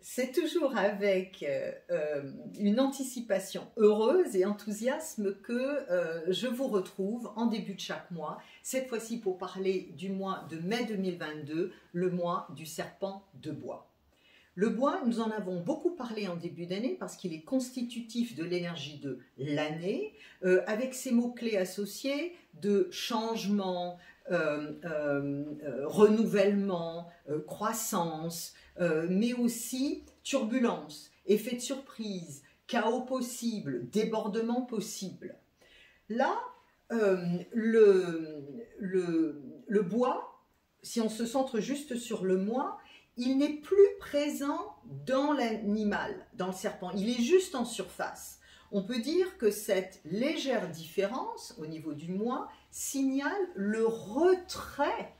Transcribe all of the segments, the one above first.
C'est toujours avec une anticipation heureuse et enthousiasme que je vous retrouve en début de chaque mois, cette fois-ci pour parler du mois de mai 2022, le mois du serpent de bois. Le bois, nous en avons beaucoup parlé en début d'année parce qu'il est constitutif de l'énergie de l'année, avec ses mots-clés associés de changement, renouvellement, croissance, mais aussi turbulence, effet de surprise, chaos possible, débordement possible. Là, le bois, si on se centre juste sur le mois, il n'est plus présent dans l'animal, dans le serpent, il est juste en surface. On peut dire que cette légère différence au niveau du mois signale le retrait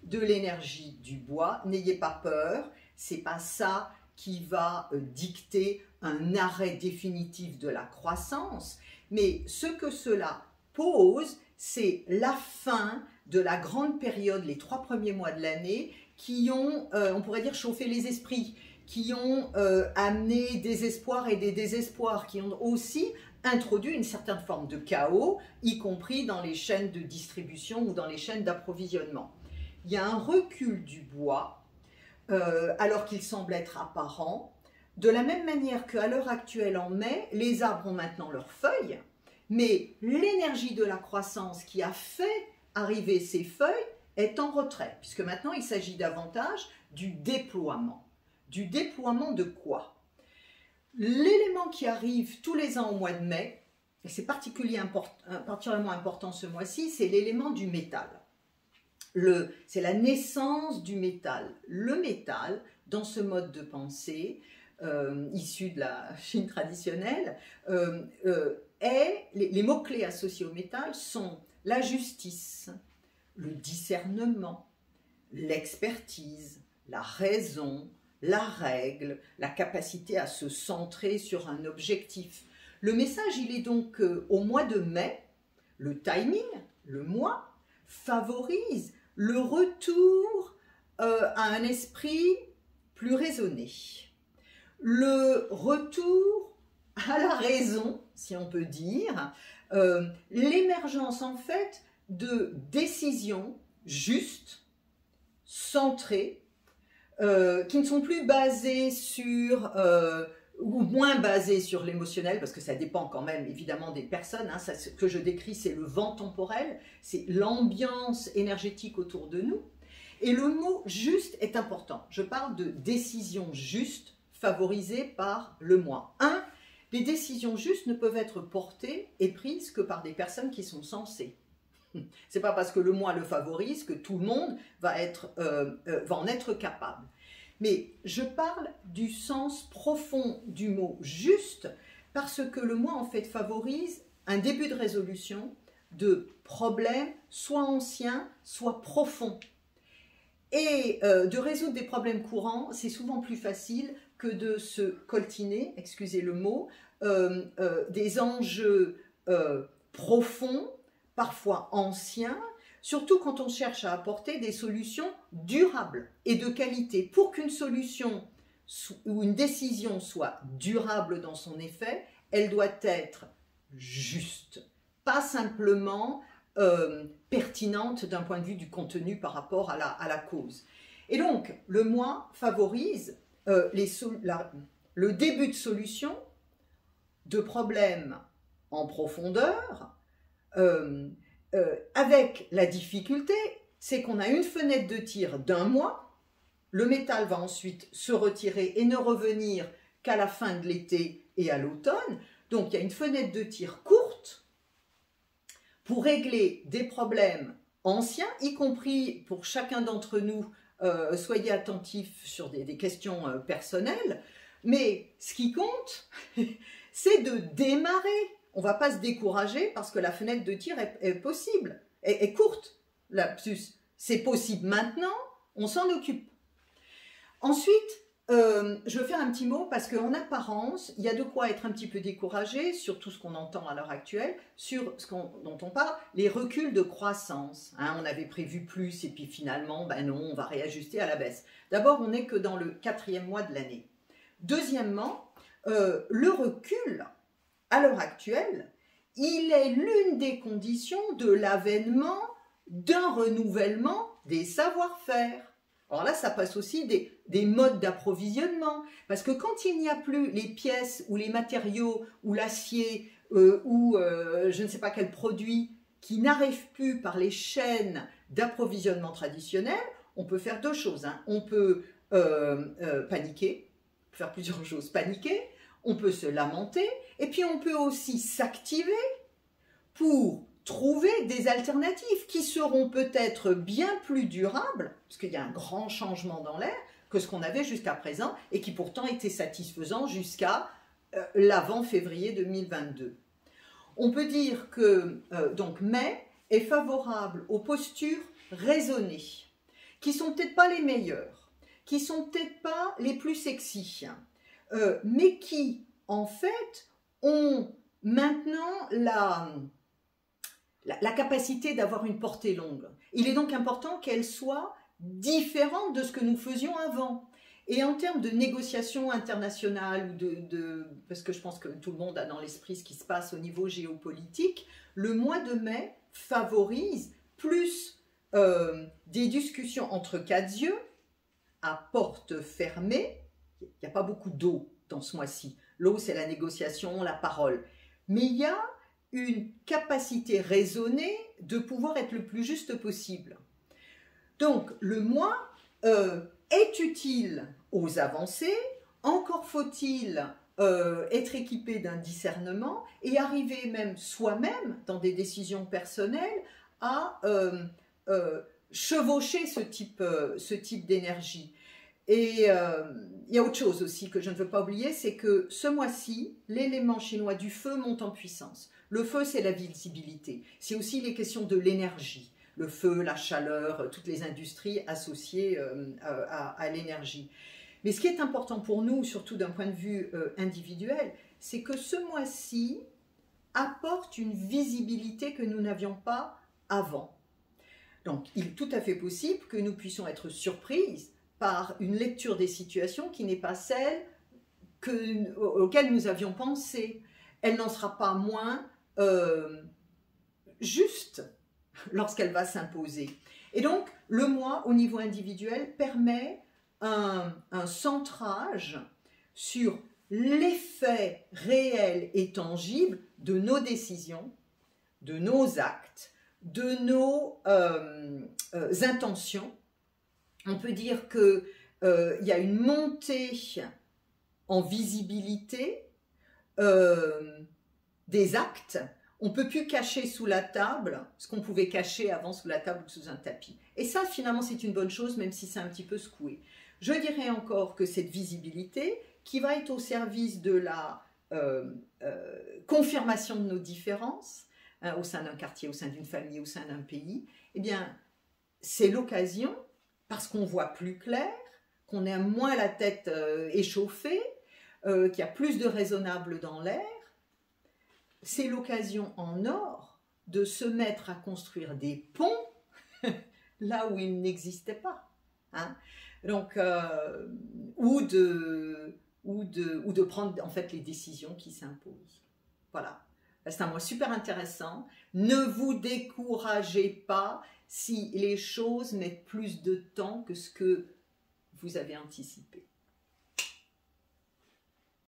de l'énergie du bois. N'ayez pas peur, c'est pas ça qui va dicter un arrêt définitif de la croissance, mais ce que cela pose, c'est la fin de la grande période, les 3 premiers mois de l'année, qui ont, on pourrait dire, chauffé les esprits, qui ont amené des espoirs et des désespoirs, qui ont aussi introduit une certaine forme de chaos, y compris dans les chaînes de distribution ou dans les chaînes d'approvisionnement. Il y a un recul du bois, alors qu'il semble être apparent, de la même manière qu'à l'heure actuelle en mai, les arbres ont maintenant leurs feuilles, mais l'énergie de la croissance qui a fait arriver ces feuilles est en retrait, puisque maintenant il s'agit davantage du déploiement. Du déploiement de quoi? L'élément qui arrive tous les ans au mois de mai, et c'est particulièrement important ce mois-ci, c'est l'élément du métal. C'est la naissance du métal. Le métal, dans ce mode de pensée, issu de la Chine traditionnelle, les mots-clés associés au métal sont la justice, le discernement, l'expertise, la raison, la règle, la capacité à se centrer sur un objectif. Le message, il est donc au mois de mai, le timing, le mois, favorise le retour à un esprit plus raisonné. Le retour à la raison, si on peut dire, l'émergence en fait de décisions justes, centrées, qui ne sont plus basées sur, ou moins basées sur l'émotionnel, parce que ça dépend quand même évidemment des personnes, hein, ce que je décris c'est le vent temporel, c'est l'ambiance énergétique autour de nous, et le mot juste est important. Je parle de décisions justes favorisées par le moi. Les décisions justes ne peuvent être portées et prises que par des personnes qui sont sensées. C'est pas parce que le moi le favorise que tout le monde va en être capable. Mais je parle du sens profond du mot juste parce que le moi en fait favorise un début de résolution de problèmes soit anciens, soit profonds. Et de résoudre des problèmes courants, c'est souvent plus facile que de se coltiner, excusez le mot, des enjeux profonds, parfois anciens, surtout quand on cherche à apporter des solutions durables et de qualité. Pour qu'une solution ou une décision soit durable dans son effet, elle doit être juste, pas simplement pertinente d'un point de vue du contenu par rapport à la cause. Et donc, le moi favorise le début de solution de problèmes en profondeur, avec la difficulté, c'est qu'on a une fenêtre de tir d'un mois, le métal va ensuite se retirer et ne revenir qu'à la fin de l'été et à l'automne, donc il y a une fenêtre de tir courte pour régler des problèmes anciens, y compris pour chacun d'entre nous, soyez attentifs sur des questions personnelles, mais ce qui compte, c'est de démarrer. On ne va pas se décourager parce que la fenêtre de tir est possible, est courte. C'est possible maintenant, on s'en occupe. Ensuite, je veux faire un petit mot parce qu'en apparence, il y a de quoi être un petit peu découragé sur tout ce qu'on entend à l'heure actuelle, sur dont on parle, les reculs de croissance. Hein, on avait prévu plus et puis finalement, ben non, on va réajuster à la baisse. D'abord, on n'est que dans le 4e mois de l'année. Deuxièmement, le recul, à l'heure actuelle, il est l'une des conditions de l'avènement d'un renouvellement des savoir-faire. Alors là, ça passe aussi des modes d'approvisionnement, parce que quand il n'y a plus les pièces ou les matériaux ou l'acier ou je ne sais pas quel produit qui n'arrive plus par les chaînes d'approvisionnement traditionnelles, on peut faire deux choses, hein. On peut paniquer, faire plusieurs choses, paniquer, on peut se lamenter, et puis on peut aussi s'activer pour trouver des alternatives qui seront peut-être bien plus durables, parce qu'il y a un grand changement dans l'air, que ce qu'on avait jusqu'à présent, et qui pourtant était satisfaisant jusqu'à l'avant février 2022. On peut dire que donc mai est favorable aux postures raisonnées, qui sont peut-être pas les meilleures, qui sont peut-être pas les plus sexy, mais qui en fait ont maintenant la capacité d'avoir une portée longue. Il est donc important qu'elle soit différente de ce que nous faisions avant. Et en termes de négociations internationales, parce que je pense que tout le monde a dans l'esprit ce qui se passe au niveau géopolitique, le mois de mai favorise plus des discussions entre quatre yeux, à porte fermée. Il n'y a pas beaucoup d'eau dans ce mois-ci. L'eau, c'est la négociation, la parole. Mais il y a une capacité raisonnée de pouvoir être le plus juste possible. Donc, le mois est utile aux avancées, encore faut-il être équipé d'un discernement et arriver même soi-même, dans des décisions personnelles, à chevaucher ce type d'énergie. Et il y a autre chose aussi que je ne veux pas oublier, c'est que ce mois-ci, l'élément chinois du feu monte en puissance. Le feu, c'est la visibilité. C'est aussi les questions de l'énergie. Le feu, la chaleur, toutes les industries associées à l'énergie. Mais ce qui est important pour nous, surtout d'un point de vue individuel, c'est que ce mois-ci apporte une visibilité que nous n'avions pas avant. Donc, il est tout à fait possible que nous puissions être surprises par une lecture des situations qui n'est pas celle auxquelles nous avions pensé. Elle n'en sera pas moins juste lorsqu'elle va s'imposer. Et donc, le mois, au niveau individuel, permet un centrage sur l'effet réel et tangible de nos décisions, de nos actes, de nos intentions. On peut dire qu'il y a une montée en visibilité des actes. On ne peut plus cacher sous la table ce qu'on pouvait cacher avant sous la table ou sous un tapis. Et ça, finalement, c'est une bonne chose, même si c'est un petit peu secoué. Je dirais encore que cette visibilité, qui va être au service de la confirmation de nos différences, hein, au sein d'un quartier, au sein d'une famille, au sein d'un pays, eh bien, c'est l'occasion, parce qu'on voit plus clair, qu'on a moins la tête échauffée, qu'il y a plus de raisonnable dans l'air, c'est l'occasion en or de se mettre à construire des ponts là où ils n'existaient pas. Hein. Donc, ou de prendre en fait les décisions qui s'imposent. Voilà. C'est un mois super intéressant. Ne vous découragez pas si les choses mettent plus de temps que ce que vous avez anticipé.